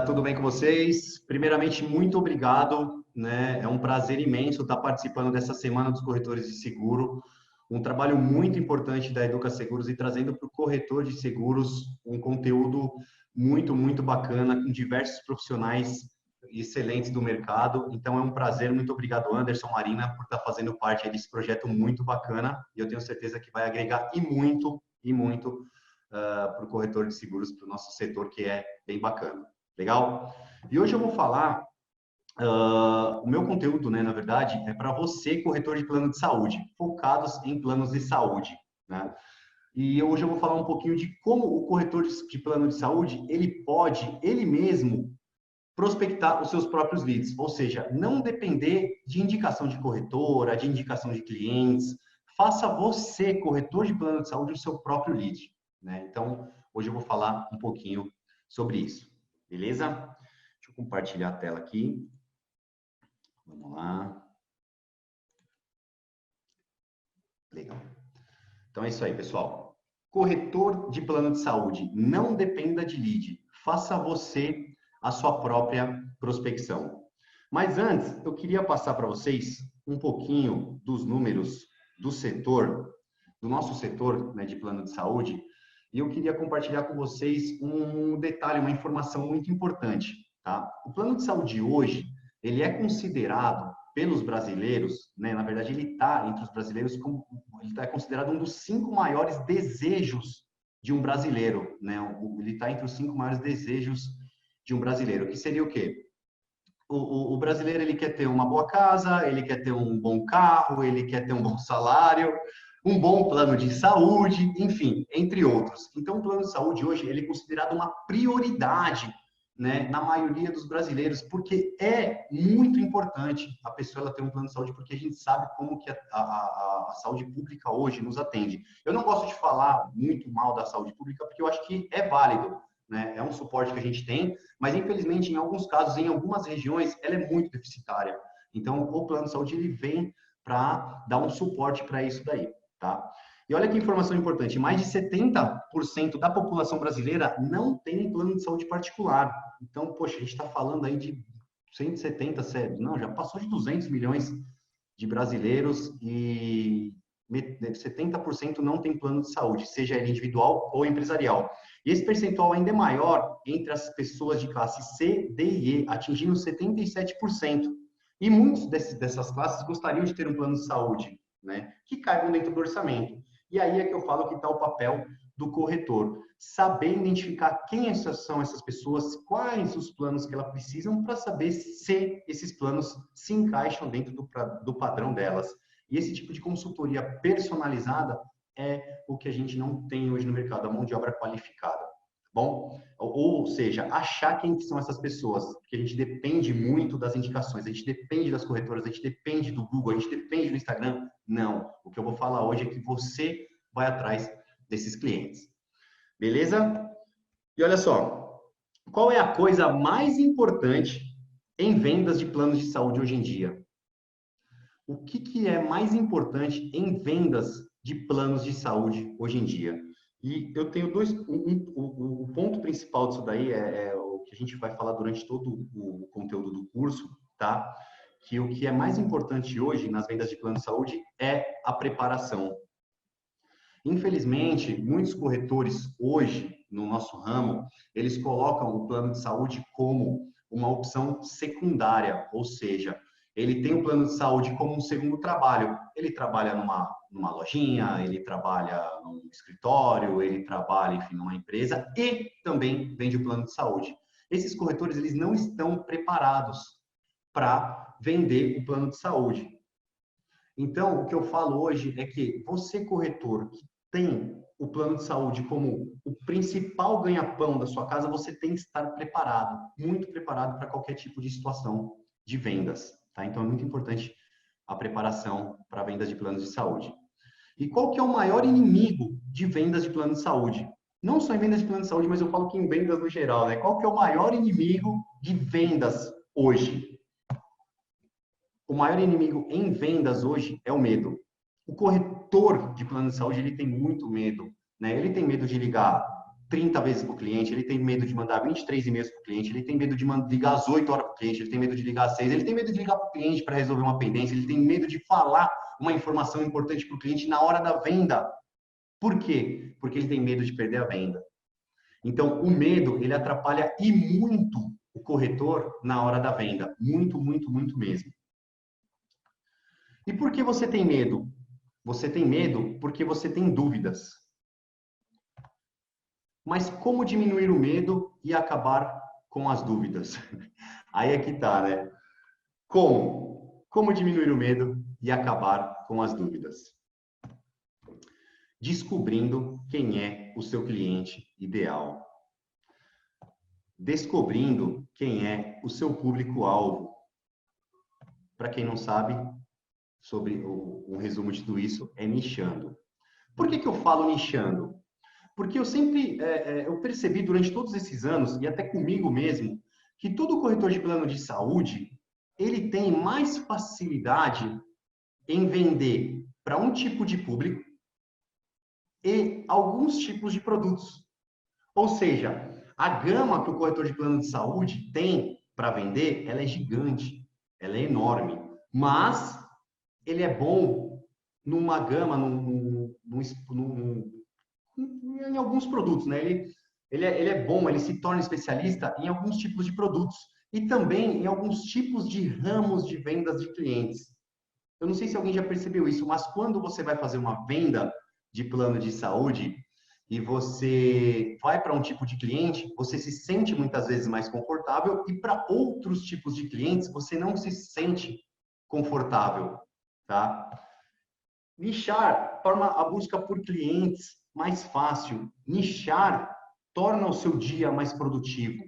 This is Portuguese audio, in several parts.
Tudo bem com vocês? Primeiramente, muito obrigado, né? É um prazer imenso estar participando dessa Semana dos Corretores de Seguro, um trabalho muito importante da Educa Seguros e trazendo para o corretor de seguros um conteúdo muito bacana, com diversos profissionais excelentes do mercado. Então, é um prazer. Muito obrigado, Anderson, Marina, por estar fazendo parte desse projeto muito bacana. E eu tenho certeza que vai agregar e muito para o corretor de seguros, para o nosso setor, que é bem bacana. Legal? E hoje eu vou falar, o meu conteúdo, né, na verdade, é para você, corretor de plano de saúde, focados em planos de saúde, né? E hoje eu vou falar um pouquinho de como o corretor de plano de saúde, ele pode, ele mesmo, prospectar os seus próprios leads, ou seja, não depender de indicação de corretora, de indicação de clientes. Faça você, corretor de plano de saúde, o seu próprio lead, né? Então, hoje eu vou falar um pouquinho sobre isso. Beleza? Deixa eu compartilhar a tela aqui. Vamos lá. Legal. Então é isso aí, pessoal. Corretor de plano de saúde, não dependa de lead. Faça você a sua própria prospecção. Mas antes, eu queria passar para vocês um pouquinho dos números do setor, do nosso setor, né, de plano de saúde, e eu queria compartilhar com vocês um detalhe, uma informação muito importante, tá? O plano de saúde hoje, ele é considerado pelos brasileiros, né, na verdade ele está entre os brasileiros como ele está considerado um dos 5 maiores desejos de um brasileiro, né? Ele está entre os 5 maiores desejos de um brasileiro, que seria o quê? O brasileiro, ele quer ter uma boa casa, ele quer ter um bom carro, ele quer ter um bom salário, um bom plano de saúde, enfim, entre outros. Então, o plano de saúde hoje, ele é considerado uma prioridade, né, na maioria dos brasileiros, porque é muito importante a pessoa ela ter um plano de saúde, porque a gente sabe como que a saúde pública hoje nos atende. Eu não gosto de falar muito mal da saúde pública, porque eu acho que é válido, né? É um suporte que a gente tem, mas infelizmente em alguns casos, em algumas regiões, ela é muito deficitária. Então, o plano de saúde ele vem para dar um suporte para isso daí, tá? E olha que informação importante, mais de 70% da população brasileira não tem plano de saúde particular. Então, poxa, a gente está falando aí de 170, não, já passou de 200 milhões de brasileiros e 70% não tem plano de saúde, seja ele individual ou empresarial. E esse percentual ainda é maior entre as pessoas de classe C, D e E, atingindo 77%. E muitos dessas classes gostariam de ter um plano de saúde, né, que caibam dentro do orçamento. E aí é que eu falo que está o papel do corretor. Saber identificar quem são essas pessoas, quais os planos que elas precisam, para saber se esses planos se encaixam dentro do padrão delas. E esse tipo de consultoria personalizada é o que a gente não tem hoje no mercado, a mão de obra qualificada. Bom, ou seja, achar quem são essas pessoas, porque a gente depende muito das indicações, a gente depende das corretoras, a gente depende do Google, a gente depende do Instagram. Não, o que eu vou falar hoje é que você vai atrás desses clientes. Beleza? E olha só, qual é a coisa mais importante em vendas de planos de saúde hoje em dia? O que é mais importante em vendas de planos de saúde hoje em dia? E eu tenho o ponto principal disso daí é o que a gente vai falar durante todo o conteúdo do curso, tá? Que o que é mais importante hoje nas vendas de plano de saúde é a preparação. Infelizmente, muitos corretores hoje, no nosso ramo, eles colocam o plano de saúde como uma opção secundária, ou seja, ele tem o plano de saúde como um segundo trabalho. Ele trabalha numa lojinha, ele trabalha num escritório, ele trabalha, enfim, numa empresa e também vende o plano de saúde. Esses corretores, eles não estão preparados para vender o plano de saúde. Então, o que eu falo hoje é que você, corretor, que tem o plano de saúde como o principal ganha-pão da sua casa, você tem que estar preparado, muito preparado para qualquer tipo de situação de vendas, tá? Então, é muito importante a preparação para vendas de planos de saúde. E qual que é o maior inimigo de vendas de plano de saúde? Não só em vendas de plano de saúde, mas eu falo que em vendas no geral, né? Qual que é o maior inimigo de vendas hoje? O maior inimigo em vendas hoje é o medo. O corretor de plano de saúde, ele tem muito medo, né? Ele tem medo de ligar 30 vezes para o cliente, ele tem medo de mandar 23 e-mails para o cliente, ele tem medo de ligar às 8 horas para o cliente, ele tem medo de ligar às 6, ele tem medo de ligar para o cliente para resolver uma pendência, ele tem medo de falar uma informação importante para o cliente na hora da venda. Por quê? Porque ele tem medo de perder a venda. Então, o medo, ele atrapalha e muito o corretor na hora da venda. Muito, muito, muito mesmo. E por que você tem medo? Você tem medo porque você tem dúvidas. Mas como diminuir o medo e acabar com as dúvidas? Aí é que tá, né? Como? Como diminuir o medo e acabar com as dúvidas? Descobrindo quem é o seu cliente ideal. Descobrindo quem é o seu público-alvo. Para quem não sabe, sobre um resumo de tudo isso, é nichando. Por que eu falo nichando? Porque eu sempre eu percebi durante todos esses anos, e até comigo mesmo, que todo corretor de plano de saúde, ele tem mais facilidade em vender para um tipo de público e alguns tipos de produtos. Ou seja, a gama que o corretor de plano de saúde tem para vender, ela é gigante, ela é enorme, mas ele é bom numa gama, em alguns produtos, né? Ele é bom, ele se torna especialista em alguns tipos de produtos e também em alguns tipos de ramos de vendas de clientes. Eu não sei se alguém já percebeu isso, mas quando você vai fazer uma venda de plano de saúde e você vai para um tipo de cliente, você se sente muitas vezes mais confortável e para outros tipos de clientes você não se sente confortável, tá? Nichar torna a busca por clientes mais fácil. Nichar torna o seu dia mais produtivo.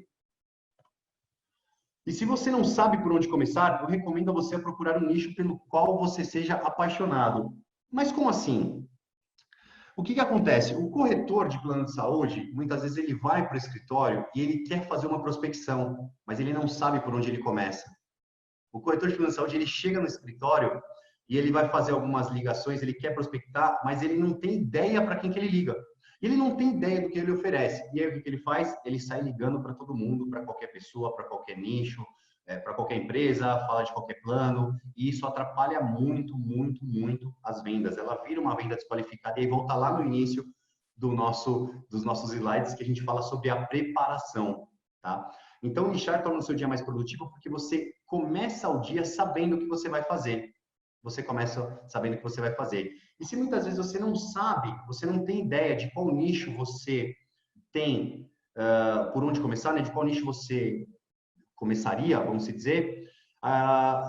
E se você não sabe por onde começar, eu recomendo a você procurar um nicho pelo qual você seja apaixonado. Mas como assim? O que acontece? O corretor de plano de saúde, muitas vezes ele vai para o escritório e ele quer fazer uma prospecção, mas ele não sabe por onde ele começa. O corretor de plano de saúde, ele chega no escritório e ele vai fazer algumas ligações, ele quer prospectar, mas ele não tem ideia para quem que ele liga. Ele não tem ideia do que ele oferece. E aí o que ele faz? Ele sai ligando para todo mundo, para qualquer pessoa, para qualquer nicho, para qualquer empresa, fala de qualquer plano, e isso atrapalha muito, muito, muito as vendas. Ela vira uma venda desqualificada e aí volta lá no início dos nossos slides que a gente fala sobre a preparação, tá? Então, o nichar torna o seu dia mais produtivo porque você começa o dia sabendo o que você vai fazer. Você começa sabendo o que você vai fazer. E se muitas vezes você não sabe, você não tem ideia de qual nicho você tem, por onde começar, né? De qual nicho você começaria, vamos dizer,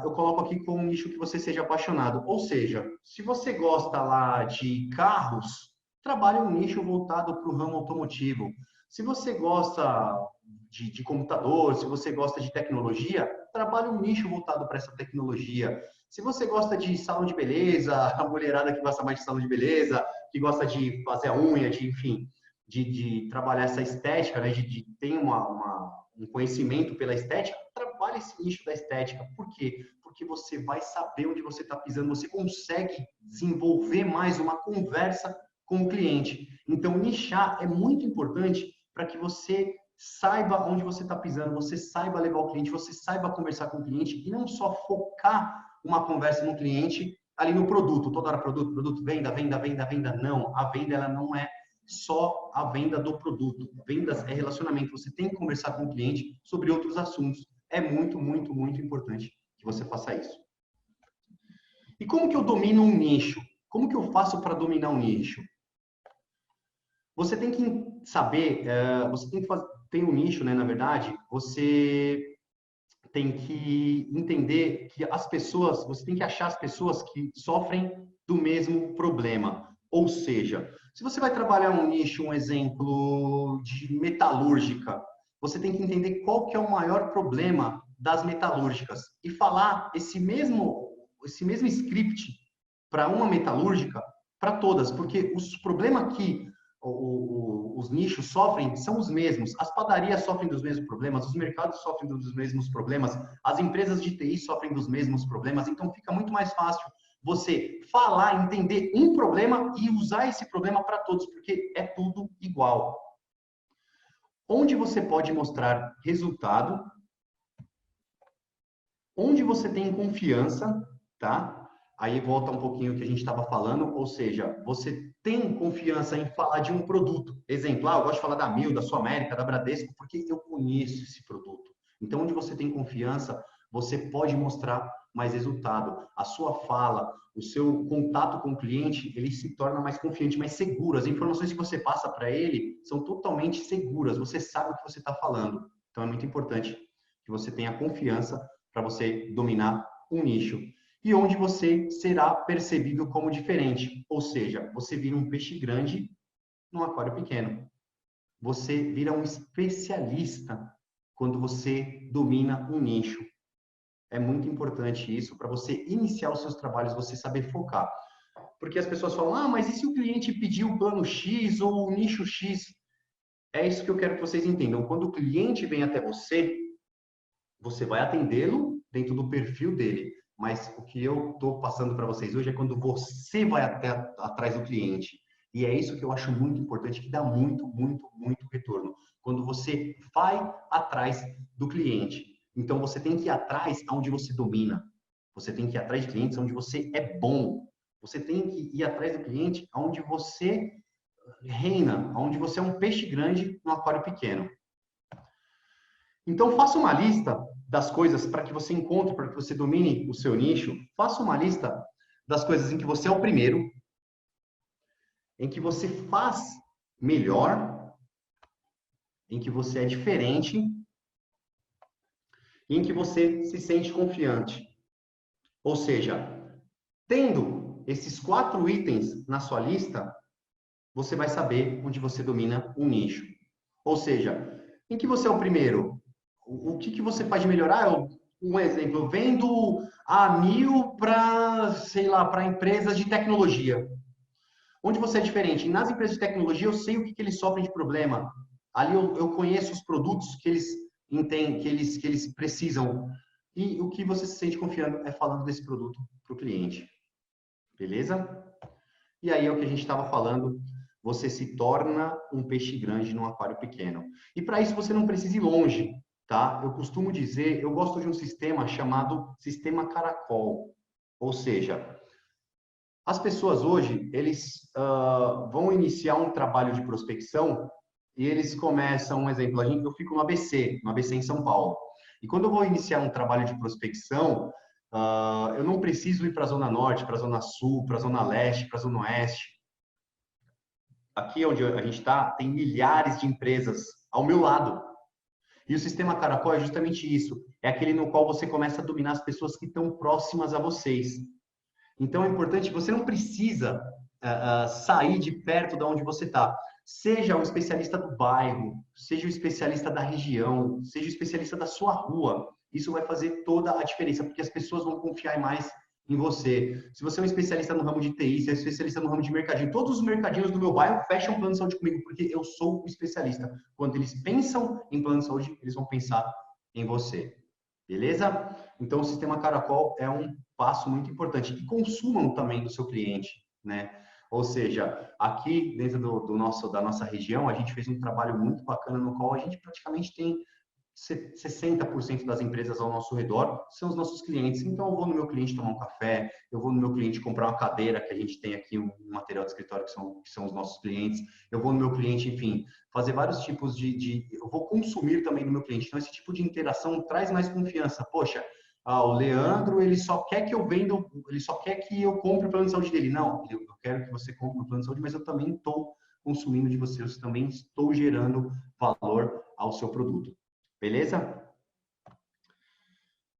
eu coloco aqui com um nicho que você seja apaixonado. Ou seja, se você gosta lá de carros, trabalhe um nicho voltado para o ramo automotivo. Se você gosta de computador, se você gosta de tecnologia, trabalhe um nicho voltado para essa tecnologia. Se você gosta de salão de beleza, a mulherada que gosta mais de salão de beleza, que gosta de fazer a unha, enfim, de trabalhar essa estética, né, de ter um conhecimento pela estética, trabalhe esse nicho da estética. Por quê? Porque você vai saber onde você está pisando, você consegue desenvolver mais uma conversa com o cliente. Então, nichar é muito importante para que você saiba onde você está pisando, você saiba levar o cliente, você saiba conversar com o cliente e não só focar uma conversa no cliente ali no produto, toda hora produto, produto, venda, venda, venda, venda. Não, a venda ela não é só a venda do produto. Vendas é relacionamento. Você tem que conversar com o cliente sobre outros assuntos. É muito, muito, muito importante que você faça isso. E como que eu domino um nicho? Como que eu faço para dominar um nicho? Você tem que saber, você tem que fazer, tem um nicho, né, na verdade, você tem que entender que as pessoas, você tem que achar as pessoas que sofrem do mesmo problema. Ou seja, se você vai trabalhar um nicho, um exemplo de metalúrgica, você tem que entender qual que é o maior problema das metalúrgicas e falar esse mesmo script para uma metalúrgica, para todas, porque os problemas que os nichos sofrem são os mesmos. As padarias sofrem dos mesmos problemas, os mercados sofrem dos mesmos problemas, as empresas de TI sofrem dos mesmos problemas. Então, fica muito mais fácil você falar, entender um problema e usar esse problema para todos, porque é tudo igual. onde você pode mostrar resultado, onde você tem confiança, tá? Aí volta um pouquinho o que a gente estava falando, ou seja, você tem confiança em falar de um produto. Exemplo, eu gosto de falar da Mil, da Sua América, da Bradesco, porque eu conheço esse produto. Então, onde você tem confiança, você pode mostrar mais resultado. A sua fala, o seu contato com o cliente, ele se torna mais confiante, mais seguro. As informações que você passa para ele são totalmente seguras. Você sabe o que você está falando. Então, é muito importante que você tenha confiança para você dominar um nicho. E onde você será percebido como diferente. Ou seja, você vira um peixe grande num aquário pequeno. Você vira um especialista quando você domina um nicho. É muito importante isso para você iniciar os seus trabalhos, você saber focar. Porque as pessoas falam, mas e se o cliente pedir o plano X ou o nicho X? É isso que eu quero que vocês entendam. Quando o cliente vem até você, você vai atendê-lo dentro do perfil dele. Mas o que eu estou passando para vocês hoje é quando você vai até atrás do cliente. E é isso que eu acho muito importante, que dá muito, muito, muito retorno. Quando você vai atrás do cliente. Então, você tem que ir atrás onde você domina. Você tem que ir atrás de clientes onde você é bom. Você tem que ir atrás do cliente onde você reina, onde você é um peixe grande no aquário pequeno. Então, faça uma lista das coisas para que você encontre, para que você domine o seu nicho. Faça uma lista das coisas em que você é o primeiro, em que você faz melhor, em que você é diferente e em que você se sente confiante. Ou seja, tendo esses 4 itens na sua lista, você vai saber onde você domina um nicho. Ou seja, em que você é o primeiro? O que você pode melhorar? Um exemplo, eu vendo a Mil para, sei lá, para empresas de tecnologia. Onde você é diferente? Nas empresas de tecnologia, eu sei o que eles sofrem de problema. Ali eu conheço os produtos que eles entendem, que eles precisam. E o que você se sente confiando é falando desse produto para o cliente. Beleza? E aí é o que a gente estava falando, você se torna um peixe grande num aquário pequeno. E para isso você não precisa ir longe, tá? Eu costumo dizer, eu gosto de um sistema chamado sistema caracol. Ou seja, as pessoas hoje, eles vão iniciar um trabalho de prospecção e eles começam, um exemplo, eu fico no ABC em São Paulo. E quando eu vou iniciar um trabalho de prospecção, eu não preciso ir para a Zona Norte, para a Zona Sul, para a Zona Leste, para a Zona Oeste. Aqui onde a gente está, tem milhares de empresas ao meu lado. E o sistema Caracol é justamente isso. É aquele no qual você começa a dominar as pessoas que estão próximas a vocês. Então é importante, você não precisa sair de perto de onde você está. Seja o especialista do bairro, seja o especialista da região, seja o especialista da sua rua. Isso vai fazer toda a diferença, porque as pessoas vão confiar mais em você. Se você é um especialista no ramo de TI, se é um especialista no ramo de mercadinho, todos os mercadinhos do meu bairro fecham plano de saúde comigo, porque eu sou o especialista. Quando eles pensam em plano de saúde, eles vão pensar em você. Beleza? Então, o sistema Caracol é um passo muito importante. E consumam também do seu cliente, né? Ou seja, aqui dentro da nossa região, a gente fez um trabalho muito bacana no qual a gente praticamente tem 60% das empresas ao nosso redor são os nossos clientes. Então, eu vou no meu cliente tomar um café, eu vou no meu cliente comprar uma cadeira, que a gente tem aqui um material de escritório que são os nossos clientes. Eu vou no meu cliente, enfim, fazer vários tipos eu vou consumir também no meu cliente. Então, esse tipo de interação traz mais confiança. Poxa, o Leandro, ele só quer que eu venda, ele só quer que eu compre o plano de saúde dele. Não, eu quero que você compre o plano de saúde, mas eu também estou consumindo de você, eu também estou gerando valor ao seu produto. Beleza?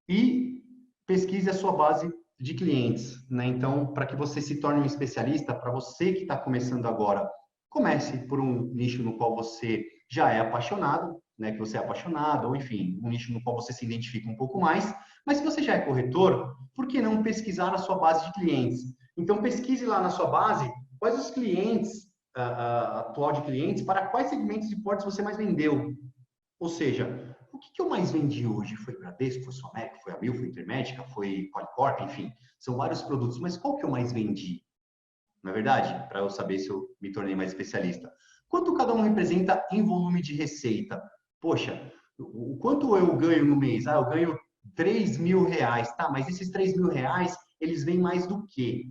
E pesquise a sua base de clientes, né? Então, para que você se torne um especialista, para você que está começando agora, comece por um nicho no qual você já é apaixonado, né? Que você é apaixonado, ou enfim, um nicho no qual você se identifica um pouco mais. Mas se você já é corretor, por que não pesquisar a sua base de clientes? Então, pesquise lá na sua base quais os clientes, atual de clientes, para quais segmentos de portas você mais vendeu. Ou seja, o que eu mais vendi hoje? Foi Bradesco, foi Soneca, foi Amil, foi Intermédica, foi Qualicorp, enfim. São vários produtos, mas qual que eu mais vendi? Na verdade, para eu saber se eu me tornei mais especialista. Quanto cada um representa em volume de receita? Poxa, o quanto eu ganho no mês? Ah, eu ganho R$ 3.000. Tá, mas esses R$ 3.000, eles vêm mais do quê?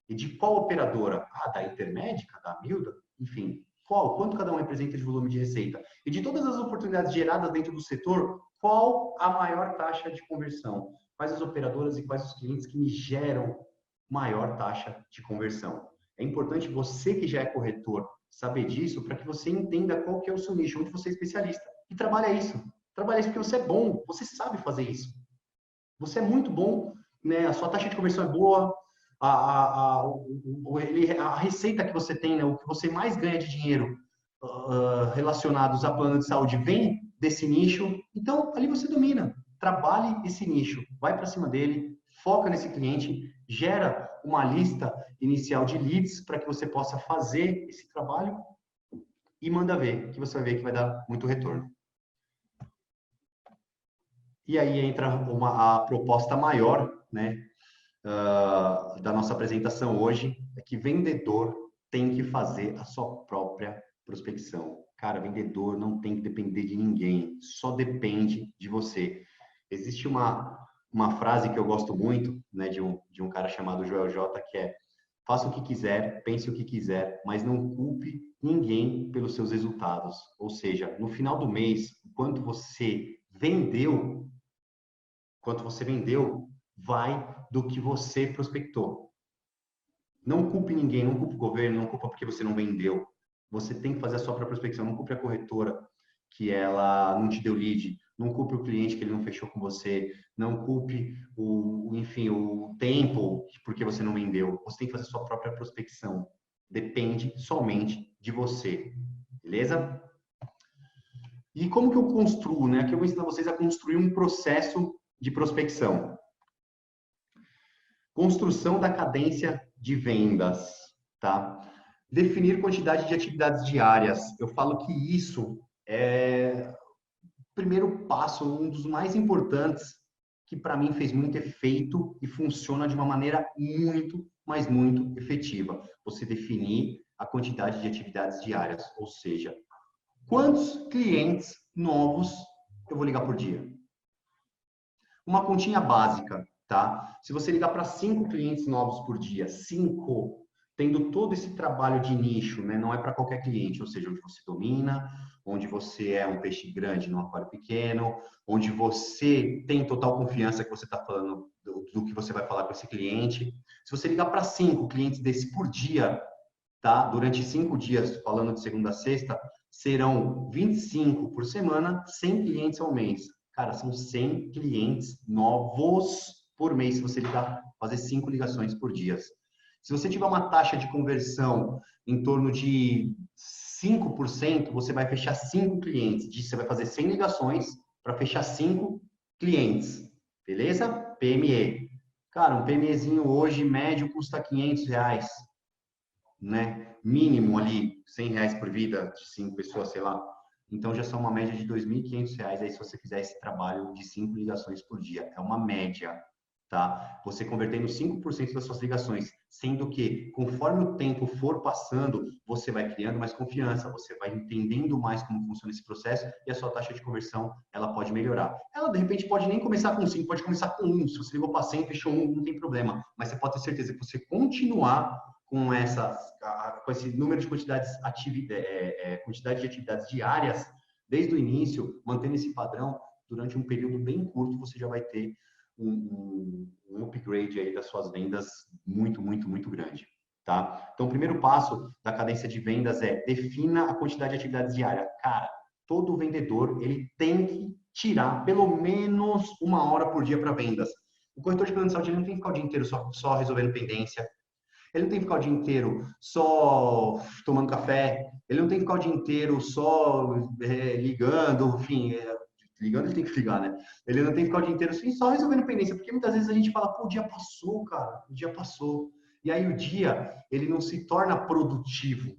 E de qual operadora? Ah, da Intermédica, da Milda? Enfim, qual? Quanto cada um representa de volume de receita? E de todas as oportunidades geradas dentro do setor, qual a maior taxa de conversão? Quais as operadoras e quais os clientes que me geram maior taxa de conversão? É importante você que já é corretor saber disso para que você entenda qual que é o seu nicho, onde você é especialista. E trabalha isso. Trabalha isso porque você é bom, você sabe fazer isso. Você é muito bom, né? A sua taxa de conversão é boa, a receita que você tem, né? O que você mais ganha de dinheiro relacionados a plano de saúde vem desse nicho. Então, ali você domina. Trabalhe esse nicho, vai para cima dele, foca nesse cliente, gera uma lista inicial de leads para que você possa fazer esse trabalho e manda ver, que você vai ver que vai dar muito retorno. E aí entra a proposta maior, né, da nossa apresentação hoje, é que vendedor tem que fazer a sua própria prospecção. Cara, vendedor não tem que depender de ninguém, só depende de você. Existe uma frase que eu gosto muito, né, de um cara chamado Joel J, que é: faça o que quiser, pense o que quiser, mas não culpe ninguém pelos seus resultados. Ou seja, no final do mês, quanto você vendeu, vai do que você prospectou. Não culpe ninguém, não culpe o governo, não culpa porque você não vendeu. Você tem que fazer a sua própria prospecção. Não culpe a corretora que ela não te deu lead. Não culpe o cliente que ele não fechou com você. Não culpe enfim, o tempo porque você não vendeu. Você tem que fazer a sua própria prospecção. Depende somente de você. Beleza? E como que eu construo, né? Aqui eu vou ensinar vocês a construir um processo de prospecção. Construção da cadência de vendas, tá? Definir quantidade de atividades diárias. Eu falo que isso é o primeiro passo, um dos mais importantes, que para mim fez muito efeito e funciona de uma maneira muito, mas muito efetiva. Você definir a quantidade de atividades diárias, ou seja, quantos clientes novos eu vou ligar por dia? Uma continha básica, tá? Se você ligar para 5 clientes novos por dia, 5, tendo todo esse trabalho de nicho, né? Não é para qualquer cliente, ou seja, onde você domina, onde você é um peixe grande num aquário pequeno, onde você tem total confiança que você está falando do que você vai falar com esse cliente. Se você ligar para 5 clientes desse por dia, tá? Durante 5 dias, falando de segunda a sexta, serão 25 por semana, 100 clientes ao mês. Cara, são 100 clientes novos por mês, se você ligar, fazer 5 ligações por dia. Se você tiver uma taxa de conversão em torno de 5%, você vai fechar 5 clientes. Disso, você vai fazer 100 ligações para fechar 5 clientes. Beleza? PME. Cara, um PMEzinho hoje, médio, custa R$ 500, né? Mínimo ali, R$ 100 por vida, de 5 pessoas, sei lá. Então já são uma média de R$ 2.500 aí se você fizer esse trabalho de 5 ligações por dia. É uma média, tá? Você convertendo 5% das suas ligações, sendo que conforme o tempo for passando, você vai criando mais confiança, você vai entendendo mais como funciona esse processo e a sua taxa de conversão, ela pode melhorar. Ela, de repente, pode nem começar com 5, pode começar com 1. Se você ligou para 100, fechou 1, não tem problema. Mas você pode ter certeza que você continuar com esse número de quantidade de atividades diárias, desde o início, mantendo esse padrão, durante um período bem curto, você já vai ter um upgrade aí das suas vendas muito, muito, muito grande. Tá? Então, o primeiro passo da cadência de vendas é defina a quantidade de atividades diárias. Cara, todo vendedor ele tem que tirar pelo menos 1 hora por dia para vendas. O corretor de plano de saúde ele não tem que ficar o dia inteiro só resolvendo pendência. Ele não tem que ficar o dia inteiro só tomando café, ele não tem que ficar o dia inteiro só ligando, enfim, ligando ele tem que ligar, né? Ele não tem que ficar o dia inteiro assim, só resolvendo pendência, porque muitas vezes a gente fala, pô, o dia passou, cara, o dia passou. E aí o dia, ele não se torna produtivo,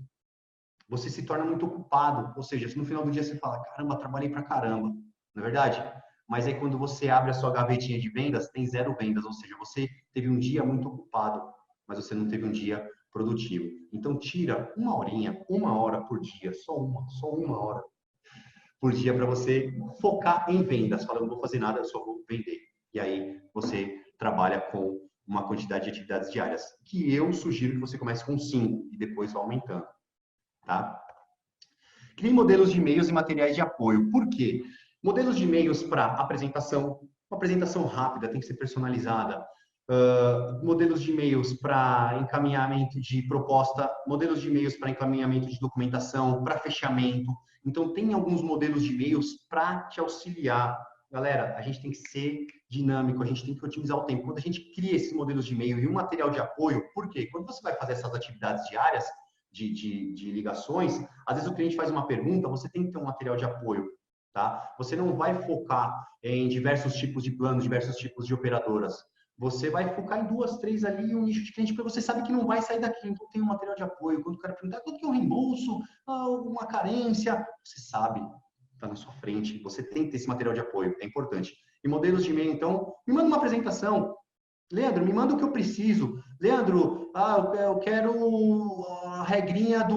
você se torna muito ocupado, ou seja, se no final do dia você fala, caramba, trabalhei pra caramba, não é verdade? Mas aí quando você abre a sua gavetinha de vendas, tem 0 vendas, ou seja, você teve um dia muito ocupado, mas você não teve um dia produtivo. Então, tira uma horinha, 1 hora por dia, só uma hora por dia para você focar em vendas. Fala, eu não vou fazer nada, eu só vou vender. E aí você trabalha com uma quantidade de atividades diárias, que eu sugiro que você comece com 5 e depois vá aumentando, tá? Crie modelos de e-mails e materiais de apoio. Por quê? Modelos de e-mails para apresentação, uma apresentação rápida, tem que ser personalizada. Modelos de e-mails para encaminhamento de proposta, modelos de e-mails para encaminhamento de documentação, para fechamento. Então, tem alguns modelos de e-mails para te auxiliar. Galera, a gente tem que ser dinâmico, a gente tem que otimizar o tempo. Quando a gente cria esses modelos de e-mail e um material de apoio, por quê? Quando você vai fazer essas atividades diárias de ligações, às vezes o cliente faz uma pergunta, você tem que ter um material de apoio, tá? Você não vai focar em diversos tipos de planos, diversos tipos de operadoras. Você vai focar em 2, 3 ali, um nicho de cliente, porque você sabe que não vai sair daqui. Então, tem um material de apoio. Quando o cara perguntar quanto que é um reembolso, alguma carência, você sabe, está na sua frente. Você tem que ter esse material de apoio, é importante. E modelos de e-mail, então, me manda uma apresentação. Leandro, me manda o que eu preciso. Leandro, eu quero a regrinha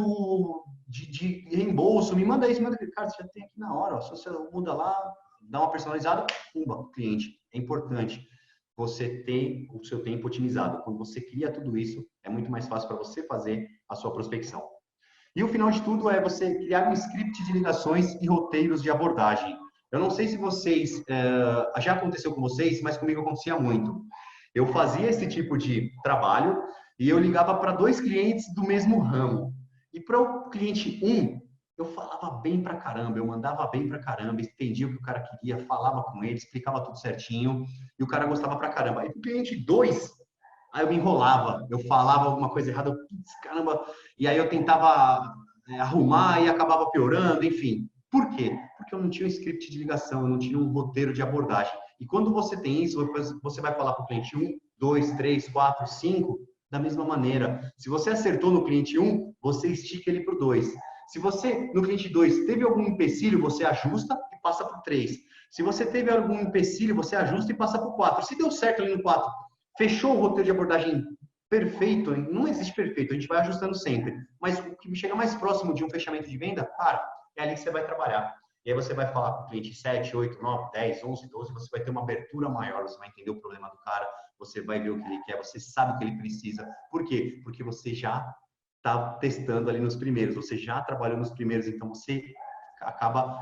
de reembolso. Me manda isso, me manda aquele. Cara, você já tem aqui na hora. Ó, se você muda lá, dá uma personalizada, pumba, cliente. É importante você ter o seu tempo otimizado. Quando você cria tudo isso, é muito mais fácil para você fazer a sua prospecção. E o final de tudo é você criar um script de ligações e roteiros de abordagem. Eu não sei se vocês, já aconteceu com vocês, mas comigo acontecia muito. Eu fazia esse tipo de trabalho e eu ligava para 2 clientes do mesmo ramo. E para o cliente 1, eu falava bem pra caramba, eu mandava bem pra caramba, entendia o que o cara queria, falava com ele, explicava tudo certinho e o cara gostava pra caramba. Aí o cliente 2, aí eu me enrolava, eu falava alguma coisa errada, caramba, e aí eu tentava arrumar e acabava piorando, enfim. Por quê? Porque eu não tinha um script de ligação, eu não tinha um roteiro de abordagem. E quando você tem isso, você vai falar para o cliente 1, 2, 3, 4, 5, da mesma maneira. Se você acertou no cliente 1, você estica ele para o 2. Se você, no cliente 2, teve algum empecilho, você ajusta e passa para o 3. Se você teve algum empecilho, você ajusta e passa para o 4. Se deu certo ali no 4, fechou o roteiro de abordagem perfeito, não existe perfeito, a gente vai ajustando sempre. Mas o que chega mais próximo de um fechamento de venda, cara, é ali que você vai trabalhar. E aí você vai falar com o cliente 7, 8, 9, 10, 11, 12, você vai ter uma abertura maior, você vai entender o problema do cara, você vai ver o que ele quer, você sabe o que ele precisa. Por quê? Porque você já está testando ali nos primeiros, você já trabalhou nos primeiros, então você acaba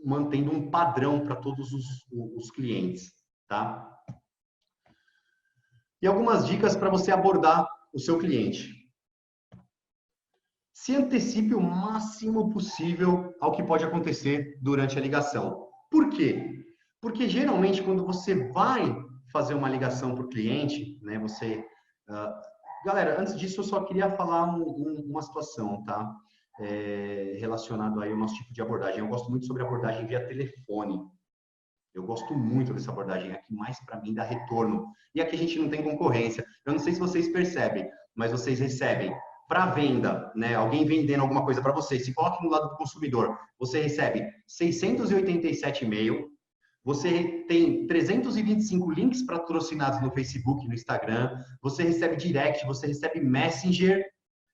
mantendo um padrão para todos os clientes, tá? E algumas dicas para você abordar o seu cliente. Se antecipe o máximo possível ao que pode acontecer durante a ligação. Por quê? Porque geralmente quando você vai fazer uma ligação para o cliente, né, galera, antes disso eu só queria falar uma situação, tá? Relacionado aí ao nosso tipo de abordagem. Eu gosto muito sobre abordagem via telefone. Eu gosto muito dessa abordagem aqui, mais para mim dá retorno. E aqui a gente não tem concorrência. Eu não sei se vocês percebem, mas vocês recebem para venda, né? Alguém vendendo alguma coisa para vocês. Se coloque no lado do consumidor, você recebe 687 e-mail, você tem 325 links patrocinados no Facebook, no Instagram, você recebe direct, você recebe Messenger,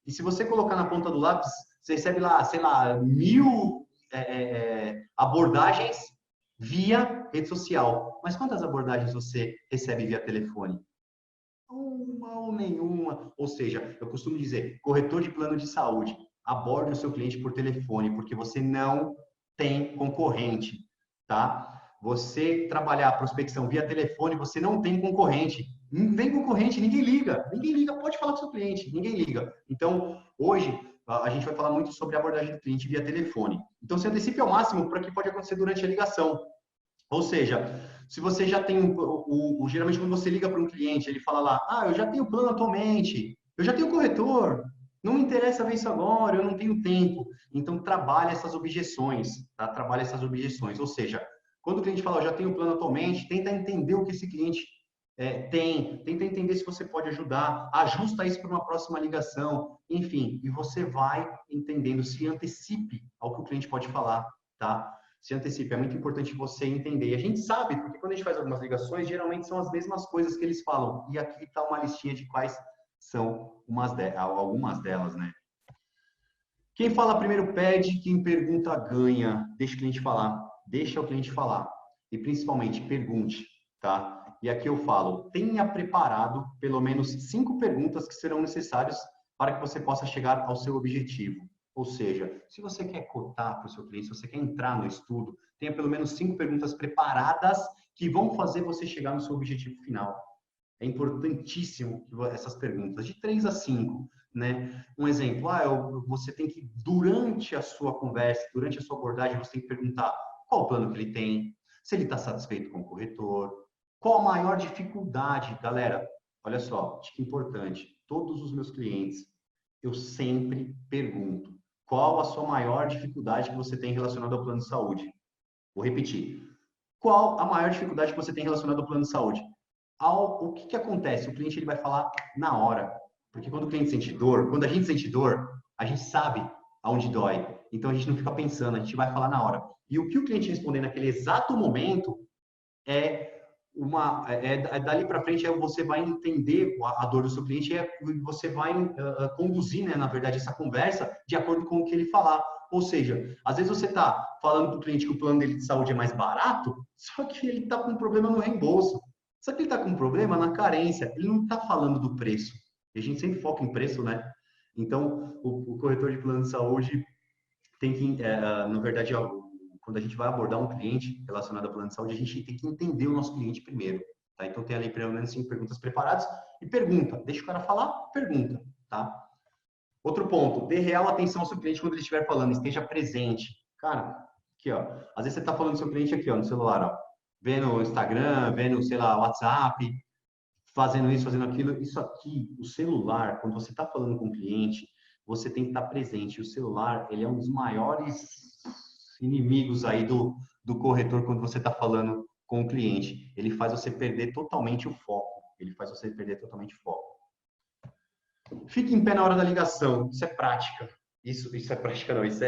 e se você colocar na ponta do lápis, você recebe lá, sei lá, 1000 abordagens via rede social. Mas quantas abordagens você recebe via telefone? Uma ou nenhuma. Ou seja, eu costumo dizer, corretor de plano de saúde, aborde o seu cliente por telefone, porque você não tem concorrente, tá? Você trabalhar a prospecção via telefone, você não tem concorrente. Não tem concorrente, ninguém liga. Ninguém liga, pode falar com o seu cliente, ninguém liga. Então, hoje, a gente vai falar muito sobre a abordagem do cliente via telefone. Então, se antecipe ao máximo para o que pode acontecer durante a ligação. Ou seja, se você já tem geralmente quando você liga para um cliente, ele fala lá, eu já tenho plano atualmente, eu já tenho corretor, não me interessa ver isso agora, eu não tenho tempo. Então, trabalhe essas objeções, tá? Trabalhe essas objeções. Ou seja, quando o cliente fala, eu já tenho plano atualmente, tenta entender o que esse cliente tenta entender se você pode ajudar, ajusta isso para uma próxima ligação, enfim, e você vai entendendo, se antecipe ao que o cliente pode falar, tá? Se antecipe, é muito importante você entender. E a gente sabe, porque quando a gente faz algumas ligações, geralmente são as mesmas coisas que eles falam. E aqui está uma listinha de quais são algumas delas, né? Quem fala primeiro pede, quem pergunta ganha. Deixa o cliente falar, deixa o cliente falar. E principalmente, pergunte, tá? E aqui eu falo, tenha preparado pelo menos 5 perguntas que serão necessárias para que você possa chegar ao seu objetivo. Ou seja, se você quer cotar para o seu cliente, se você quer entrar no estudo, tenha pelo menos 5 perguntas preparadas que vão fazer você chegar no seu objetivo final. É importantíssimo essas perguntas, de 3 a 5, né? Um exemplo, você tem que, durante a sua conversa, durante a sua abordagem, você tem que perguntar qual o plano que ele tem, se ele está satisfeito com o corretor, qual a maior dificuldade. Galera, olha só, dica importante, todos os meus clientes, eu sempre pergunto, qual a sua maior dificuldade que você tem relacionada ao plano de saúde? Vou repetir, qual a maior dificuldade que você tem relacionada ao plano de saúde? O que acontece? O cliente ele vai falar na hora. Porque quando o cliente sente dor, quando a gente sente dor, a gente sabe aonde dói. Então a gente não fica pensando, a gente vai falar na hora. E o que o cliente responder naquele exato momento dali para frente você vai entender a dor do seu cliente e você vai conduzir, né, na verdade, essa conversa de acordo com o que ele falar. Ou seja, às vezes você está falando para o cliente que o plano dele de saúde é mais barato, só que ele está com um problema no reembolso. Só que ele está com um problema na carência. Ele não está falando do preço. E a gente sempre foca em preço, né? Então, o corretor de plano de saúde tem que, na verdade, quando a gente vai abordar um cliente relacionado a plano de saúde, a gente tem que entender o nosso cliente primeiro, tá? Então, tem ali pelo menos 5 perguntas preparadas e pergunta. Deixa o cara falar, pergunta, tá? Outro ponto, dê real atenção ao seu cliente quando ele estiver falando, esteja presente. Cara, aqui, ó, às vezes você está falando do seu cliente aqui, ó, no celular, ó, vendo o Instagram, vendo, sei lá, WhatsApp, fazendo isso, fazendo aquilo. Isso aqui, o celular, quando você está falando com o cliente, você tem que estar presente. O celular, ele é um dos maiores inimigos aí do corretor quando você está falando com o cliente. Ele faz você perder totalmente o foco. Ele faz você perder totalmente o foco. Fique em pé na hora da ligação. Isso é prática. Isso é prática, não. Isso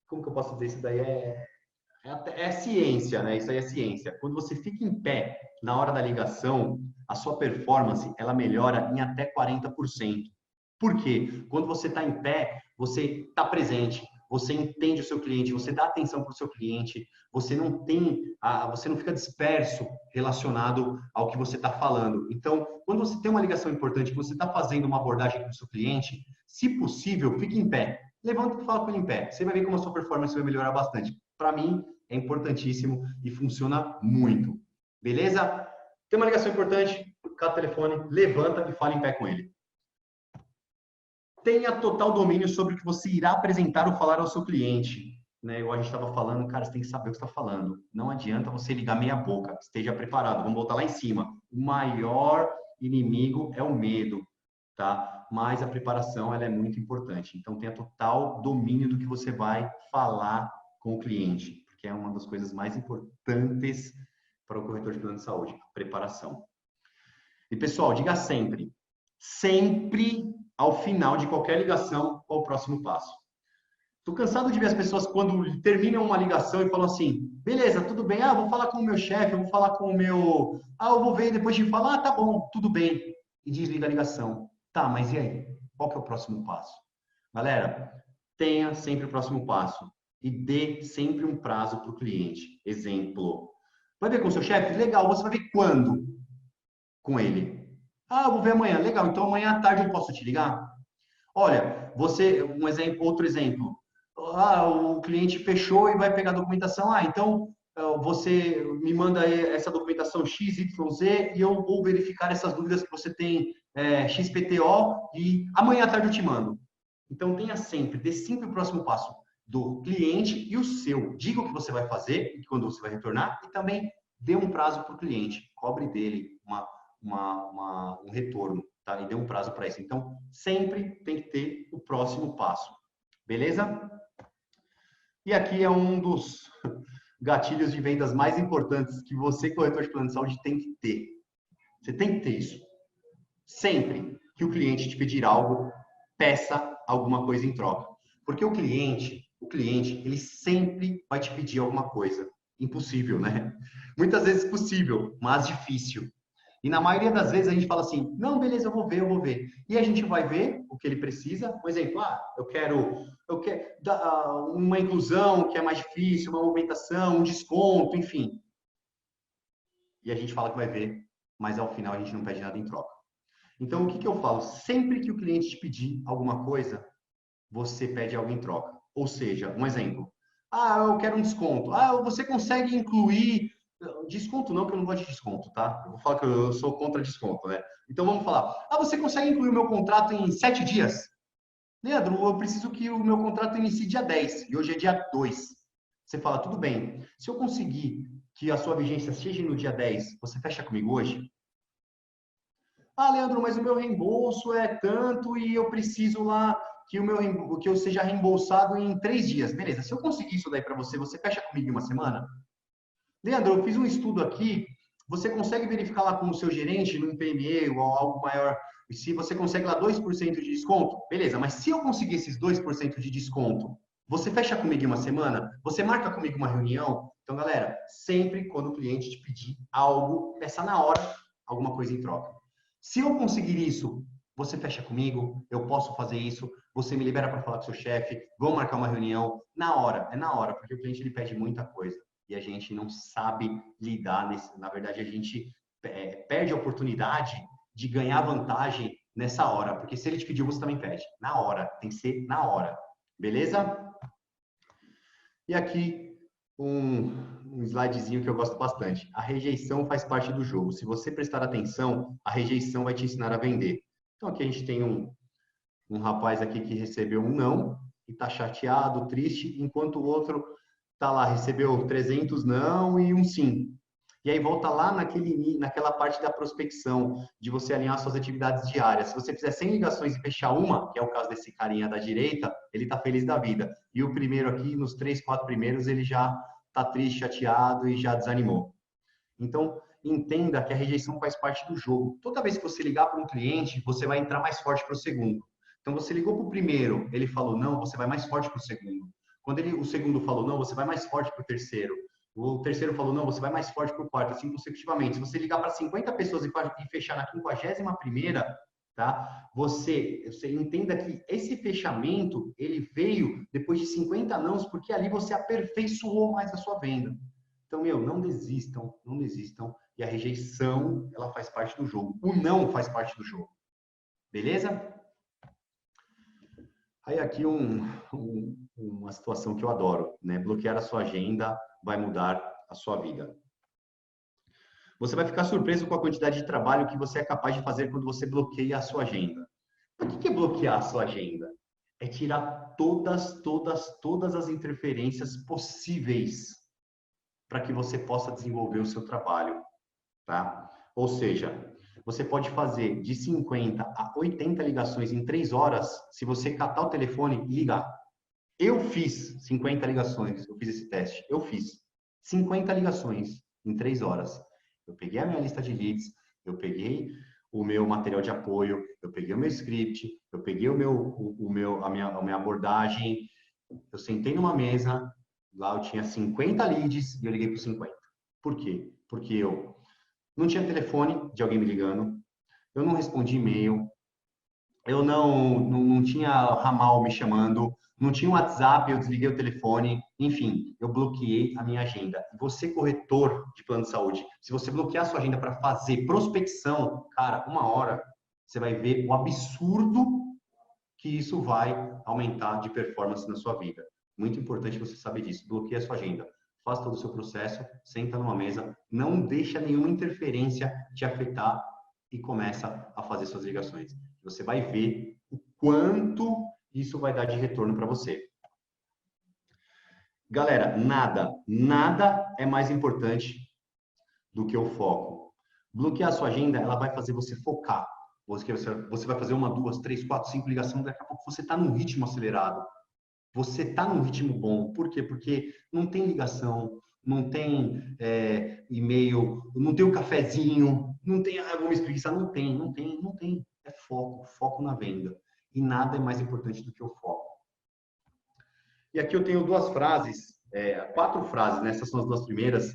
como que eu posso dizer? Isso daí é ciência, né? Isso aí é ciência. Quando você fica em pé na hora da ligação, a sua performance ela melhora em até 40%. Por quê? Quando você está em pé, você está presente, você entende o seu cliente, você dá atenção para o seu cliente, você não fica disperso relacionado ao que você está falando. Então, quando você tem uma ligação importante, você está fazendo uma abordagem com o seu cliente, se possível, fique em pé. Levanta e fala com ele em pé. Você vai ver como a sua performance vai melhorar bastante. Para mim, é importantíssimo e funciona muito. Beleza? Tem uma ligação importante, cada telefone, levanta e fala em pé com ele. Tenha total domínio sobre o que você irá apresentar ou falar ao seu cliente. Né? A gente estava falando, cara, você tem que saber o que está falando. Não adianta você ligar meia boca, esteja preparado. Vamos voltar lá em cima. O maior inimigo é o medo, tá? Mas a preparação ela é muito importante. Então tenha total domínio do que você vai falar com o cliente, porque é uma das coisas mais importantes para o corretor de plano de saúde, preparação. E pessoal, diga sempre, sempre ao final de qualquer ligação, qual o próximo passo. Estou cansado de ver as pessoas quando terminam uma ligação e falam assim, beleza, tudo bem, vou falar com o meu chefe, eu vou falar com o meu... eu vou ver depois de falar, tá bom, tudo bem. E desliga a ligação. Tá, mas e aí? Qual que é o próximo passo? Galera, tenha sempre o próximo passo e dê sempre um prazo para o cliente. Exemplo, vai ver com o seu chefe? Legal, você vai ver quando com ele? Eu vou ver amanhã. Legal, então amanhã à tarde eu posso te ligar? Olha, outro exemplo. O cliente fechou e vai pegar a documentação. Então você me manda essa documentação X, Y, Z e eu vou verificar essas dúvidas que você tem XPTO e amanhã à tarde eu te mando. Então tenha sempre, dê sempre o próximo passo do cliente e o seu. Diga o que você vai fazer e quando você vai retornar e também dê um prazo para o cliente. Cobre dele um retorno, tá? E dê um prazo para isso. Então, sempre tem que ter o próximo passo. Beleza? E aqui é um dos gatilhos de vendas mais importantes que você, corretor de plano de saúde, tem que ter. Você tem que ter isso. Sempre que o cliente te pedir algo, peça alguma coisa em troca. Porque o cliente, ele sempre vai te pedir alguma coisa. Impossível, né? Muitas vezes possível, mas difícil. E na maioria das vezes a gente fala assim, não, beleza, eu vou ver, eu vou ver. E a gente vai ver o que ele precisa. Por exemplo, eu quero uma inclusão que é mais difícil, uma movimentação, um desconto, enfim. E a gente fala que vai ver, mas ao final a gente não pede nada em troca. Então, o que que eu falo? Sempre que o cliente te pedir alguma coisa, você pede algo em troca. Ou seja, um exemplo. Ah, eu quero um desconto. Ah, você consegue incluir... Desconto não, que eu não gosto de desconto, tá? Eu vou falar que eu sou contra desconto, né? Então, vamos falar. Ah, você consegue incluir o meu contrato em 7 dias? Leandro, eu preciso que o meu contrato inicie dia 10 e hoje é dia 2. Você fala, tudo bem. Se eu conseguir que a sua vigência seja no dia 10, você fecha comigo hoje? Ah, Leandro, mas o meu reembolso é tanto e eu preciso lá que eu seja reembolsado em 3 dias. Beleza, se eu conseguir isso daí para você, você fecha comigo em uma semana? Leandro, eu fiz um estudo aqui, você consegue verificar lá com o seu gerente no PME ou algo maior, se você consegue lá 2% de desconto? Beleza, mas se eu conseguir esses 2% de desconto, você fecha comigo em uma semana? Você marca comigo uma reunião? Então, galera, sempre quando o cliente te pedir algo, peça na hora alguma coisa em troca. Se eu conseguir isso, você fecha comigo, eu posso fazer isso, você me libera para falar com o seu chefe, vamos marcar uma reunião na hora, é na hora, porque o cliente ele pede muita coisa e a gente não sabe lidar nesse, na verdade a gente perde a oportunidade de ganhar vantagem nessa hora, porque se ele te pediu, você também pede, na hora, tem que ser na hora, beleza? E aqui um slidezinho que eu gosto bastante. A rejeição faz parte do jogo. Se você prestar atenção, a rejeição vai te ensinar a vender. Então aqui a gente tem um rapaz aqui que recebeu um não e está chateado, triste, enquanto o outro tá lá, recebeu 300 não e um sim. E aí volta lá naquela parte da prospecção, de você alinhar suas atividades diárias. Se você fizer 100 ligações e fechar uma, que é o caso desse carinha da direita, ele está feliz da vida. E o primeiro aqui, nos 3, 4 primeiros, ele já está triste, chateado e já desanimou. Então, entenda que a rejeição faz parte do jogo. Toda vez que você ligar para um cliente, você vai entrar mais forte para o segundo. Então, você ligou para o primeiro, ele falou não, você vai mais forte para o segundo. Quando o segundo falou não, você vai mais forte para o terceiro. O terceiro falou não, você vai mais forte para o quarto, assim consecutivamente. Se você ligar para 50 pessoas e fechar na 51ª, tá? Você entenda que esse fechamento, ele veio depois de 50 nãos, porque ali você aperfeiçoou mais a sua venda. Então, não desistam, não desistam. E a rejeição, ela faz parte do jogo. O não faz parte do jogo. Beleza? Aí aqui uma situação que eu adoro, né? Bloquear a sua agenda vai mudar a sua vida. Você vai ficar surpreso com a quantidade de trabalho que você é capaz de fazer quando você bloqueia a sua agenda. O que é bloquear a sua agenda? É tirar todas as interferências possíveis para que você possa desenvolver o seu trabalho, tá? Ou seja, você pode fazer de 50 a 80 ligações em 3 horas se você catar o telefone e ligar. Eu fiz 50 ligações, eu fiz esse teste, eu fiz 50 ligações em 3 horas. Eu peguei a minha lista de leads, eu peguei o meu material de apoio, eu peguei o meu script, eu peguei a minha abordagem, eu sentei numa mesa, lá eu tinha 50 leads e eu liguei para os 50. Por quê? Porque eu não tinha telefone de alguém me ligando, eu não respondi e-mail, eu não tinha ramal me chamando, não tinha WhatsApp, eu desliguei o telefone, enfim, eu bloqueei a minha agenda. Você, corretor de plano de saúde, se você bloquear a sua agenda para fazer prospecção, cara, uma hora, você vai ver o absurdo que isso vai aumentar de performance na sua vida. Muito importante você saber disso. Bloqueie a sua agenda. Faz todo o seu processo, senta numa mesa, não deixa nenhuma interferência te afetar e começa a fazer suas ligações. Você vai ver o quanto isso vai dar de retorno para você. Galera, nada é mais importante do que o foco. Bloquear a sua agenda, ela vai fazer você focar. Você vai fazer 1, 2, 3, 4, 5 ligações, daqui a pouco você está num ritmo acelerado. Você está num ritmo bom. Por quê? Porque não tem ligação, não tem e-mail, não tem o cafezinho, não tem, vou me espreguiçar, não tem. É foco na venda. E nada é mais importante do que o foco. E aqui eu tenho 2 frases, 4 frases, né? Essas são as 2 primeiras,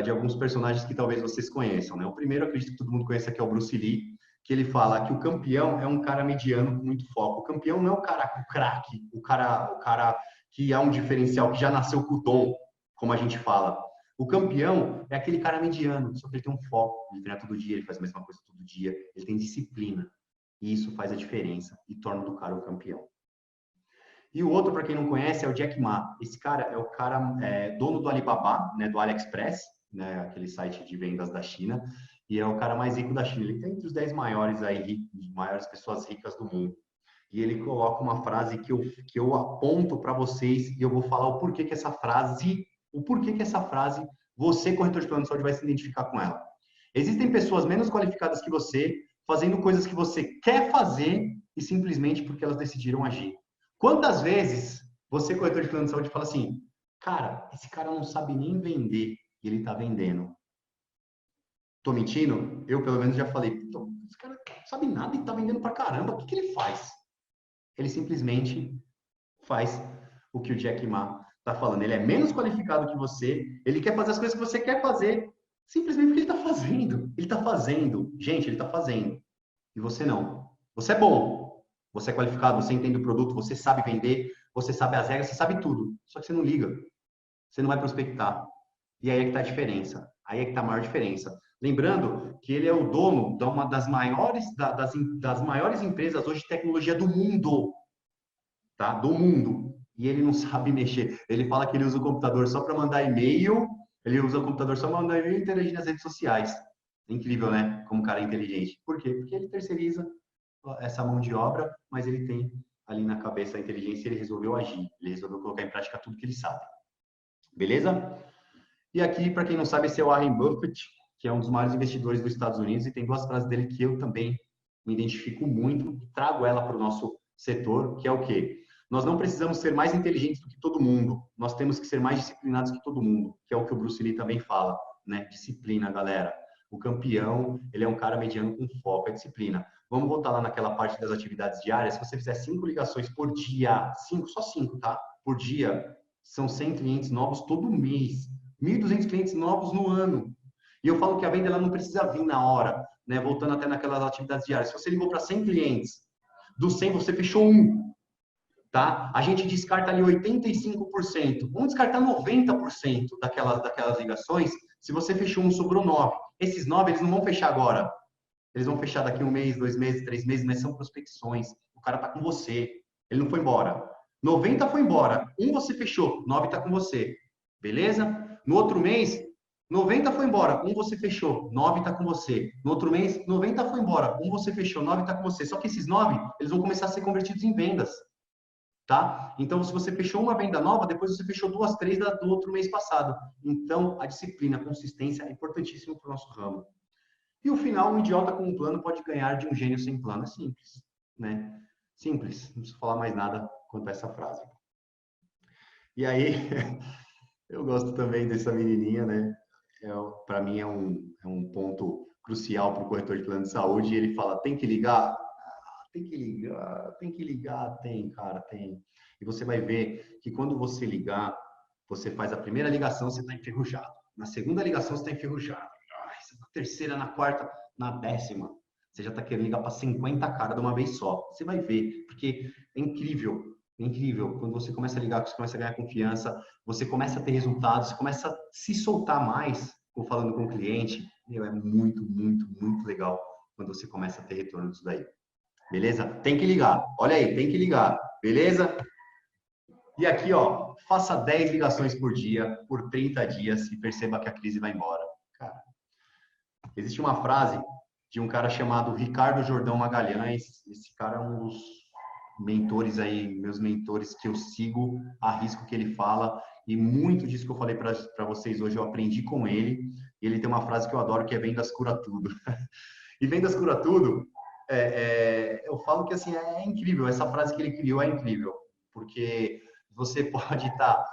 de alguns personagens que talvez vocês conheçam, né? O primeiro, acredito que todo mundo conheça, que é o Bruce Lee, que ele fala que o campeão é um cara mediano com muito foco. O campeão não é o cara craque, o cara que é um diferencial, que já nasceu com o dom, como a gente fala. O campeão é aquele cara mediano, só que ele tem um foco, ele treina todo dia, ele faz a mesma coisa todo dia, ele tem disciplina. E isso faz a diferença e torna do cara um campeão. E o outro, para quem não conhece, é o Jack Ma. Esse cara é o cara dono do Alibaba, né, do AliExpress, né, aquele site de vendas da China, e é o cara mais rico da China. Ele está entre os 10 maiores aí, maiores pessoas ricas do mundo. E ele coloca uma frase que eu aponto para vocês e eu vou falar o porquê que essa frase, você, corretor de plano de saúde, vai se identificar com ela. Existem pessoas menos qualificadas que você, fazendo coisas que você quer fazer e simplesmente porque elas decidiram agir. Quantas vezes você, corretor de plano de saúde, fala assim, cara, esse cara não sabe nem vender e ele está vendendo. Tô mentindo? Eu, pelo menos, já falei, esse cara não sabe nada e está vendendo pra caramba, o que ele faz? Ele simplesmente faz o que o Jack Ma está falando. Ele é menos qualificado que você, ele quer fazer as coisas que você quer fazer, simplesmente porque ele está fazendo. Ele está fazendo. Gente, ele está fazendo. E você não. Você é bom. Você é qualificado, você entende o produto, você sabe vender, você sabe as regras, você sabe tudo. Só que você não liga. Você não vai prospectar. E aí é que está a diferença. Aí é que está a maior diferença. Lembrando que ele é o dono de uma das maiores, das maiores empresas hoje de tecnologia do mundo. Tá? Do mundo. E ele não sabe mexer. Ele fala que ele usa o computador só para mandar e-mail. Ele usa o computador só para mandar e-mail e interagir nas redes sociais. Incrível, né? Como o cara é inteligente. Por quê? Porque ele terceiriza essa mão de obra, mas ele tem ali na cabeça a inteligência e ele resolveu agir. Ele resolveu colocar em prática tudo que ele sabe. Beleza? E aqui, para quem não sabe, esse é o Warren Buffett, que é um dos maiores investidores dos Estados Unidos, e tem duas frases dele que eu também me identifico muito, trago ela para o nosso setor, que é o quê? Nós não precisamos ser mais inteligentes do que todo mundo, nós temos que ser mais disciplinados que todo mundo, que é o que o Bruce Lee também fala, né? Disciplina, galera. O campeão, ele é um cara mediano com foco, é disciplina. Vamos voltar lá naquela parte das atividades diárias. Se você fizer 5 ligações por dia, só 5, tá? Por dia, são 100 clientes novos todo mês. 1.200 clientes novos no ano. E eu falo que a venda ela não precisa vir na hora, né? Voltando até naquelas atividades diárias. Se você ligou para 100 clientes, dos 100 você fechou um, tá? A gente descarta ali 85%. Vamos descartar 90% daquelas ligações. Se você fechou um, sobrou 9. Esses 9 eles não vão fechar agora. Eles vão fechar daqui 1 mês, 2 meses, 3 meses, mas são prospecções. O cara tá com você. Ele não foi embora. 90 foi embora. Um você fechou, 9 tá com você. Beleza? No outro mês, 90 foi embora, um você fechou, 9 está com você. No outro mês, 90 foi embora, um você fechou, 9 está com você. Só que esses 9, eles vão começar a ser convertidos em vendas, tá? Então, se você fechou uma venda nova, depois você fechou 2, 3 do outro mês passado. Então, a disciplina, a consistência é importantíssimo para o nosso ramo. E o final, um idiota com um plano pode ganhar de um gênio sem plano. É simples, né? Simples, não preciso falar mais nada quanto a essa frase. E aí, eu gosto também dessa menininha, né? Para mim é um ponto crucial para o corretor de plano de saúde. E ele fala, tem que ligar? Tem que ligar, tem que ligar, tem, cara, tem. E você vai ver que quando você ligar, você faz a primeira ligação, você está enferrujado. Na segunda ligação, você está enferrujado. Na terceira, na quarta, na 10ª, você já está querendo ligar para 50 caras de uma vez só. Você vai ver, porque é incrível. É incrível. Quando você começa a ligar, você começa a ganhar confiança, você começa a ter resultados, você começa a se soltar mais falando com o cliente. É muito, muito, muito legal quando você começa a ter retorno disso daí. Beleza? Tem que ligar. Olha aí, tem que ligar. Beleza? E aqui, ó, faça 10 ligações por dia, por 30 dias e perceba que a crise vai embora. Cara, existe uma frase de um cara chamado Ricardo Jordão Magalhães. Esse cara é um dos mentores aí, meus mentores que eu sigo, arrisco o que ele fala. E muito disso que eu falei para vocês hoje eu aprendi com ele. E ele tem uma frase que eu adoro, que é vendas cura tudo. E vendas cura tudo, eu falo que assim, é incrível. Essa frase que ele criou é incrível. Porque você pode estar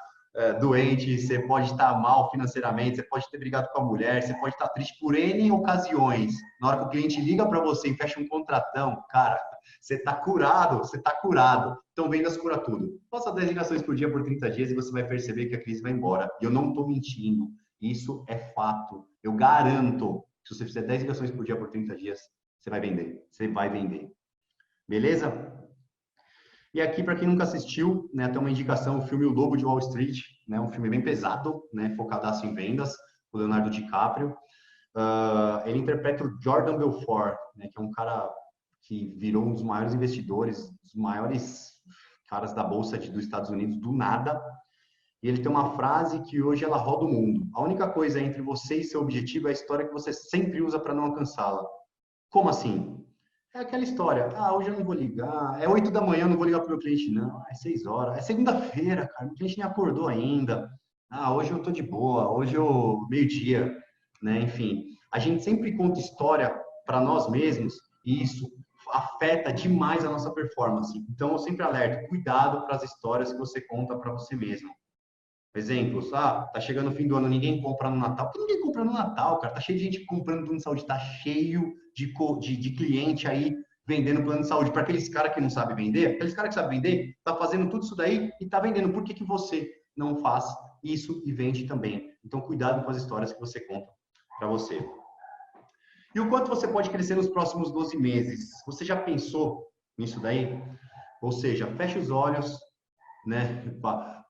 doente, você pode estar mal financeiramente, você pode ter brigado com a mulher, você pode estar triste por N ocasiões. Na hora que o cliente liga para você e fecha um contratão, cara, você está curado, você está curado. Então, vendas cura tudo. Faça 10 ligações por dia por 30 dias e você vai perceber que a crise vai embora. E eu não estou mentindo. Isso é fato. Eu garanto, se você fizer 10 ligações por dia por 30 dias, você vai vender. Você vai vender. Beleza? E aqui, para quem nunca assistiu, né, tem uma indicação, o filme O Lobo de Wall Street, né, um filme bem pesado, né, focadaço em vendas, o Leonardo DiCaprio. Ele interpreta o Jordan Belfort, né, que é um cara que virou um dos maiores investidores, dos maiores caras da Bolsa dos Estados Unidos, do nada. E ele tem uma frase que hoje ela roda o mundo. A única coisa entre você e seu objetivo é a história que você sempre usa para não alcançá-la. Como assim? É aquela história. Ah, hoje eu não vou ligar. É 8 da manhã, eu não vou ligar para o meu cliente, não. É 6 horas. É segunda-feira, cara. O cliente nem acordou ainda. Ah, hoje eu tô de boa. Hoje eu meio-dia, né? Enfim, a gente sempre conta história para nós mesmos e isso afeta demais a nossa performance. Então, eu sempre alerto, cuidado para as histórias que você conta para você mesmo. Exemplos, tá chegando o fim do ano, ninguém compra no Natal. Por que ninguém compra no Natal, cara? Tá cheio de gente comprando plano de saúde, tá cheio de cliente aí vendendo plano de saúde. Para aqueles caras que não sabem vender, aqueles caras que sabem vender, tá fazendo tudo isso daí e tá vendendo. Por que que você não faz isso e vende também? Então, cuidado com as histórias que você conta para você. E o quanto você pode crescer nos próximos 12 meses? Você já pensou nisso daí? Ou seja, fecha os olhos, né?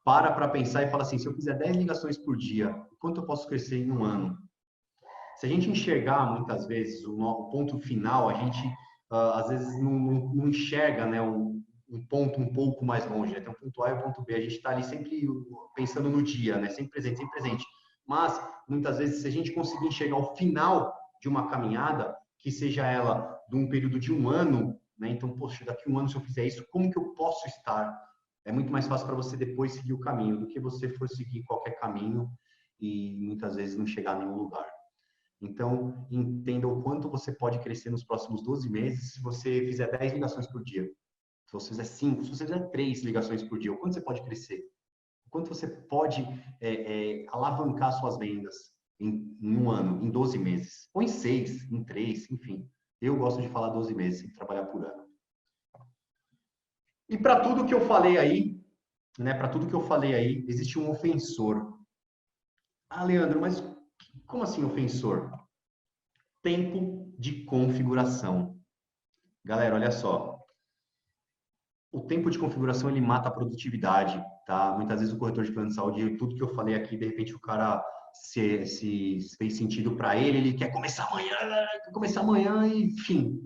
Para pensar e fala assim, se eu fizer 10 ligações por dia, quanto eu posso crescer em um ano? Se a gente enxergar muitas vezes o ponto final, a gente às vezes não enxerga, né, um ponto um pouco mais longe, né? Tem um ponto A e um ponto B, a gente está ali sempre pensando no dia, né? Sempre presente, sempre presente. Mas muitas vezes, se a gente conseguir enxergar o final de uma caminhada, que seja ela de um período de um ano, né? Então, poxa, daqui a um ano se eu fizer isso, como que eu posso estar? É muito mais fácil para você depois seguir o caminho do que você for seguir qualquer caminho e muitas vezes não chegar a nenhum lugar. Então, entenda o quanto você pode crescer nos próximos 12 meses se você fizer 10 ligações por dia. Se você fizer 5, se você fizer 3 ligações por dia, o quanto você pode crescer? O quanto você pode alavancar suas vendas em um ano, em 12 meses? Ou em 6, em 3, enfim. Eu gosto de falar 12 meses, e trabalhar por ano. E para tudo que eu falei aí, né, para tudo que eu falei aí, existe um ofensor. Ah, Leandro, mas como assim ofensor? Tempo de configuração. Galera, olha só. O tempo de configuração ele mata a produtividade, tá? Muitas vezes o corretor de plano de saúde, tudo que eu falei aqui, de repente o cara se fez sentido para ele quer começar amanhã e enfim.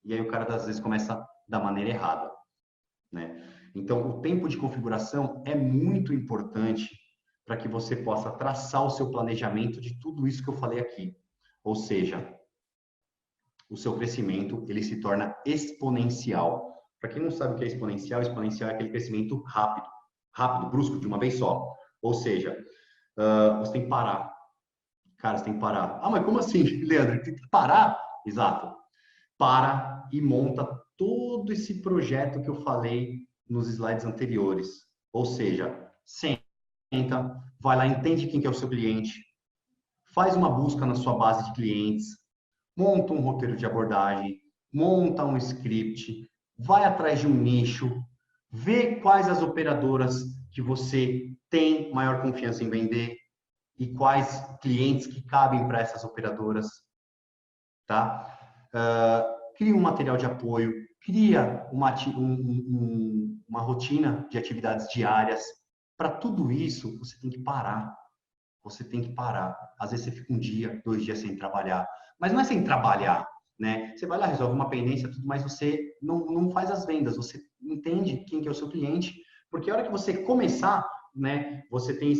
E aí o cara às vezes começa da maneira errada, né? Então, o tempo de configuração é muito importante para que você possa traçar o seu planejamento de tudo isso que eu falei aqui. Ou seja, o seu crescimento ele se torna exponencial. Para quem não sabe o que é exponencial é aquele crescimento rápido, brusco, de uma vez só. Ou seja, você tem que parar. Cara, você tem que parar. Ah, mas como assim, Leandro? Tem que parar? Exato. Para e monta todo esse projeto que eu falei nos slides anteriores. Ou seja, senta, vai lá, entende quem que é o seu cliente, faz uma busca na sua base de clientes, monta um roteiro de abordagem, monta um script, vai atrás de um nicho, vê quais as operadoras que você tem maior confiança em vender e quais clientes que cabem para essas operadoras, tá? Cria um material de apoio, cria uma rotina de atividades diárias. Para tudo isso, você tem que parar. Você tem que parar. Às vezes você fica um dia, 2 dias sem trabalhar. Mas não é sem trabalhar, né? Você vai lá, resolve uma pendência, tudo, mas você não faz as vendas. Você entende quem que é o seu cliente. Porque a hora que você começar, né? Você tem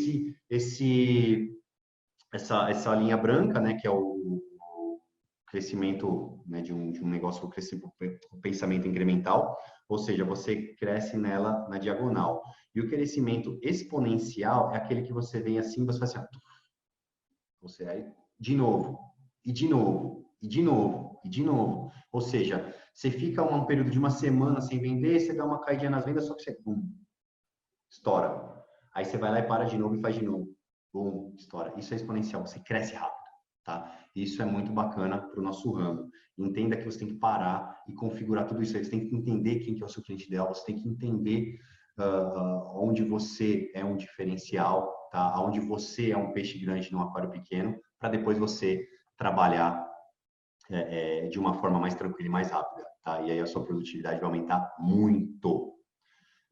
essa linha branca, né? Que é o crescimento, né, de um negócio, o pensamento incremental, ou seja, você cresce nela na diagonal. E o crescimento exponencial é aquele que você vem assim, você faz assim, você aí, de novo, e de novo, e de novo, e de novo. Ou seja, você fica um período de uma semana sem vender, você dá uma caidinha nas vendas, só que você, bum, estoura. Aí você vai lá e para de novo e faz de novo. Bum, estoura. Isso é exponencial, você cresce rápido. Tá? Isso é muito bacana para o nosso ramo. Entenda que você tem que parar e configurar tudo isso. Você tem que entender quem que é o seu cliente ideal, você tem que entender onde você é um diferencial, tá? Onde você é um peixe grande num aquário pequeno, para depois você trabalhar de uma forma mais tranquila e mais rápida, tá? E aí a sua produtividade vai aumentar muito.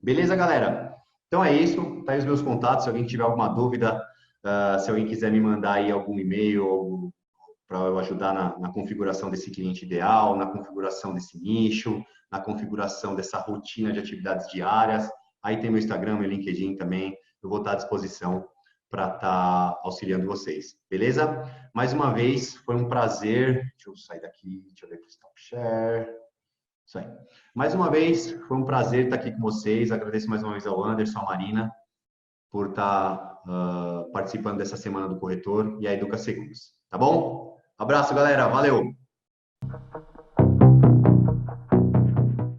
Beleza, galera? Então é isso. Tá aí os meus contatos. Se alguém tiver alguma dúvida, se alguém quiser me mandar aí algum e-mail para eu ajudar na configuração desse cliente ideal, na configuração desse nicho, na configuração dessa rotina de atividades diárias. Aí tem meu Instagram, meu LinkedIn também. Eu vou estar à disposição para estar auxiliando vocês. Beleza? Mais uma vez, foi um prazer. Deixa eu sair daqui, deixa eu ver aqui, stop share. Isso aí. Mais uma vez, foi um prazer estar aqui com vocês. Agradeço mais uma vez ao Anderson, à Marina, por estar participando dessa semana do corretor e a Educa Seguros. Tá bom? Abraço, galera. Valeu!